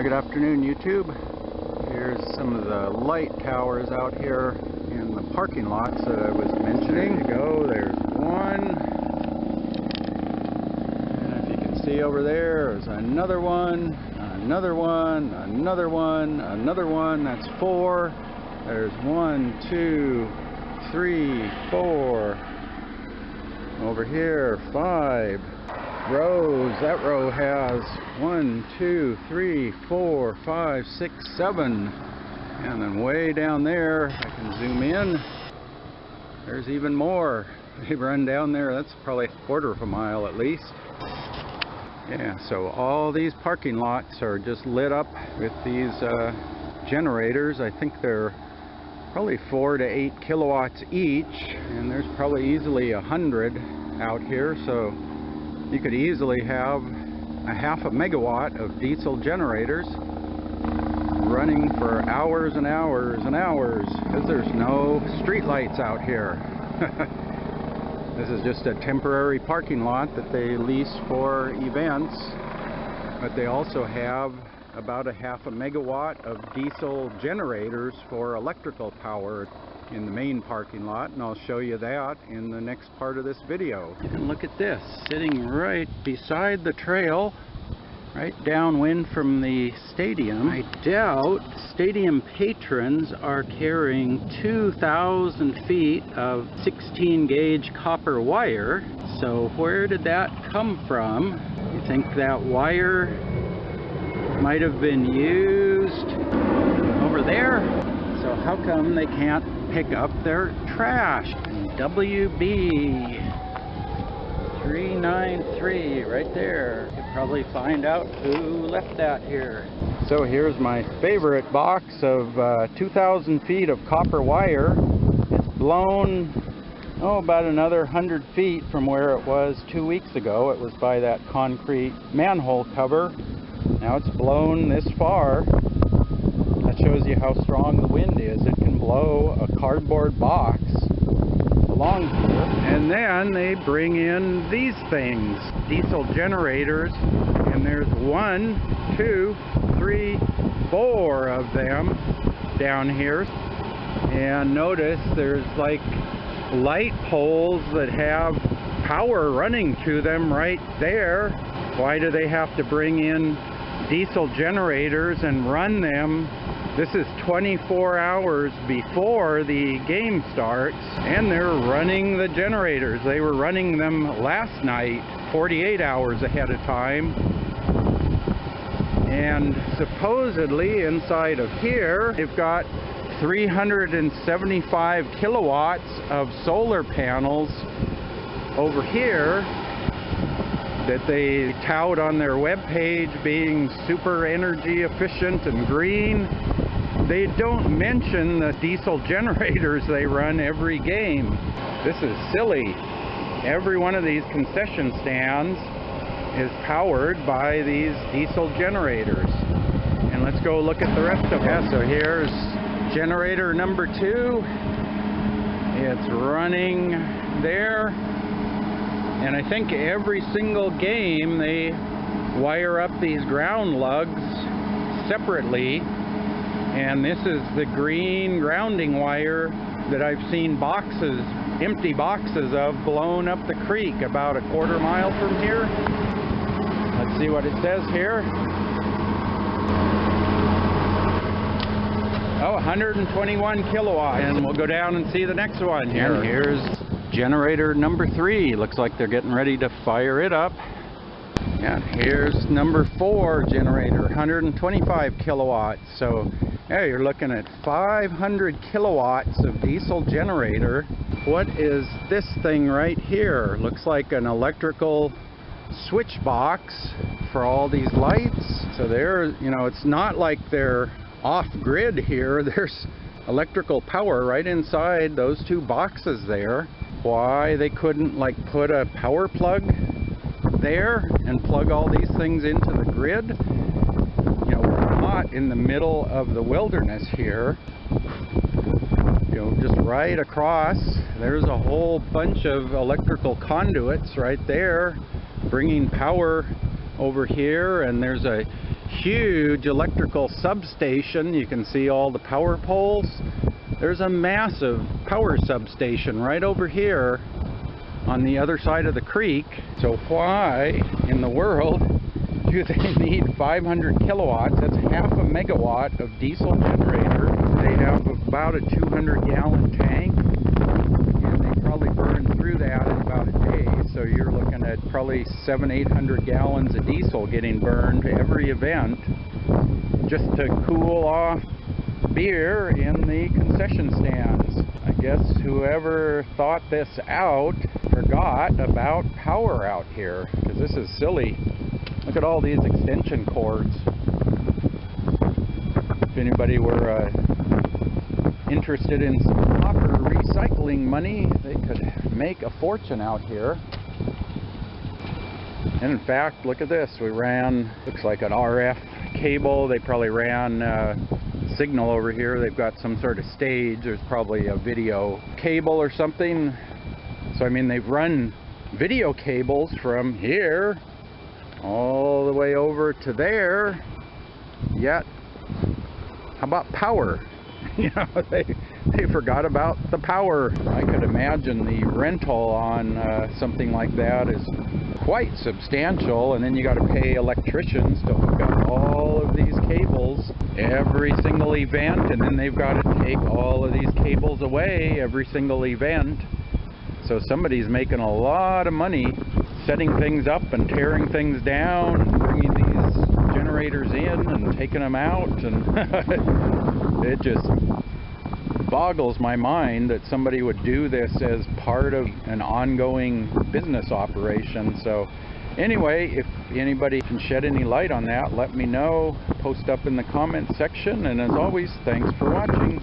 Good afternoon, YouTube. Here's some of the light towers out here in the parking lots that I was mentioning. There you go, there's one. And if you can see over there's another one, another one, another one, another one. That's four. There's 1, 2, 3, 4. Over here, 5 rows. That row has 1, 2, 3, 4, 5, 6, 7. And then way down there, I can zoom in, there's even more. They run down there, that's probably a quarter of a mile at least. Yeah, so all these parking lots are just lit up with these generators. I think they're probably 4 to 8 kilowatts each, and there's probably easily 100 out here, so you could easily have a half a megawatt of diesel generators running for hours and hours and hours, because there's no street lights out here. This is just a temporary parking lot that they lease for events, but they also have about a half a megawatt of diesel generators for electrical power in the main parking lot, and I'll show you that in the next part of this video. And look at this, sitting right beside the trail, right downwind from the stadium. I doubt stadium patrons are carrying 2,000 feet of 16 gauge copper wire. So where did that come from? You think that wire might have been used over there? So how come they can't pick up their trash? WB 393 right there. You could probably find out who left that here. So here's my favorite box of 2,000 feet of copper wire. It's blown about another 100 feet from where it was 2 weeks ago. It was by that concrete manhole cover. Now it's blown this far. That shows you how strong the wind is. It can blow a cardboard box along here. And then they bring in these things, diesel generators, and there's 1, 2, 3, 4 of them down here. And notice there's like light poles that have power running to them right there. Why do they have to bring in diesel generators and run them? This is 24 hours before the game starts, and they're running the generators. They were running them last night, 48 hours ahead of time. And supposedly inside of here, they've got 375 kilowatts of solar panels over here that they tout on their webpage being super energy efficient and green. They don't mention the diesel generators they run every game. This is silly. Every one of these concession stands is powered by these diesel generators. And let's go look at the rest of them. So here's generator number 2. It's running there. And I think every single game they wire up these ground lugs separately. And this is the green grounding wire that I've seen boxes, empty boxes of, blown up the creek about a quarter mile from here. Let's see what it says here. Oh, 121 kilowatts. And we'll go down and see the next one here. And here's generator number 3. Looks like they're getting ready to fire it up. And here's number 4 generator, 125 kilowatts. So yeah, you're looking at 500 kilowatts of diesel generator. What is this thing right here? Looks like an electrical switch box for all these lights. So there, you know, it's not like they're off grid here. There's electrical power right inside those 2 boxes there. Why they couldn't like put a power plug there and plug all these things into the grid? You know, we're not in the middle of the wilderness here. You know, just right across, there's a whole bunch of electrical conduits right there bringing power over here, and there's a huge electrical substation. You can see all the power poles. There's a massive power substation right over here on the other side of the creek. So why in the world do they need 500 kilowatts? That's half a megawatt of diesel generator. They have about a 200-gallon tank, and they probably burn through that in about a day. So you're looking at probably 700-800 gallons of diesel getting burned every event just to cool off beer in the concession stands. I guess whoever thought this out forgot about power out here, because this is silly. Look at all these extension cords. If anybody were interested in some copper recycling money, they could make a fortune out here. And in fact, look at this. We ran, looks like an RF cable. They probably ran signal over here. They've got some sort of stage. There's probably a video cable or something. So I mean, they've run video cables from here all the way over to there. Yet, how about power? You know, they forgot about the power. I could imagine the rental on something like that is quite substantial, and then you got to pay electricians to hook up all of these cables every single event, and then they've got to take all of these cables away every single event. So somebody's making a lot of money setting things up and tearing things down, and bringing these generators in and taking them out, and it just boggles my mind that somebody would do this as part of an ongoing business operation. So anyway, if anybody can shed any light on that, let me know. Post up in the comment section, and as always, thanks for watching.